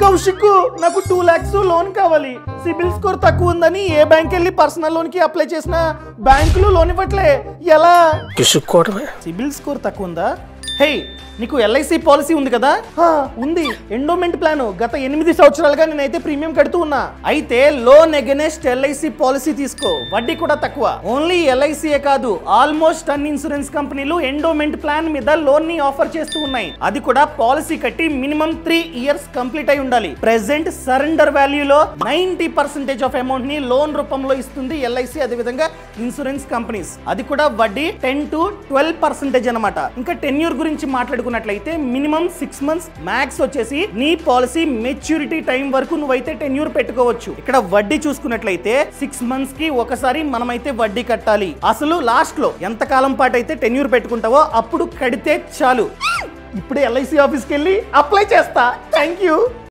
కౌశిక్ నాకు 2 lakhs loan కావాలి. CIBIL score తక్కువ ఉందని ఏ బ్యాంక్ వెళ్ళి పర్సనల్ లోన్ కి అప్లై చేసినా బ్యాంకులు లోన్ ఇవ్వట్లే. ఎలా? సిబిల్ స్కోర్ తక్కువ ఉందా? హే, నీకు ఎల్ఐసి పాలసీ ఉంది కదా? ఉంది. ఎండోమెంట్ ప్లాన్ గత 8 సంవత్సరాలుగా నేనైతే ప్రీమియం కడుతూ ఉన్నా. అయితే లోన్ అగైనెస్ట్ ఎల్ఐసి పాలసీ తీసుకో, వడ్డీ కూడా తక్కువ. ఓన్లీ ఎల్ఐసియే కాదు, ఆల్మోస్ట్ అన్ని ఇన్సూరెన్స్ కంపెనీలు ఎండోమెంట్ ప్లాన్ మీద లోన్ ని ఆఫర్ చేస్తూ ఉన్నాయి. అది కూడా పాలసీ కట్టి మినిమం 3 years కంప్లీట్ అయి ఉండాలి. ప్రెసెంట్ సరెండర్ వాల్యూలో 90% ఆఫ్ అమౌంట్ ని లోన్ రూపంలో ఇస్తుంది ఎల్ఐసి, అదే విధంగా ఇన్సూరెన్స్ కంపెనీస్. అది కూడా వడ్డీ 10 to 12% అన్నమాట. ఇంకా టెన్యూర్ గురించి మాట్లాడుకున్నట్లయితే మినిమం 6 months, మ్యాక్స్ వచ్చేసి నీ పాలసీ మెచ్యూరిటీ టైం వరకు నువ్వైతే టెన్యూర్ పెట్టుకోవచ్చు. ఇక్కడ వడ్డీ చూసుకున్నట్లయితే 6 months కి ఒకసారి మనమైతే వడ్డీ కట్టాలి. అసలు లాస్ట్ లో ఎంత కాలం పాటు అయితే టెన్యూర్ పెట్టుకుంటావో అప్పుడు కడితే చాలు. ఇప్పుడే ఎల్ఐసి ఆఫీస్కి వెళ్ళి అప్లై చేస్తా. Thank you.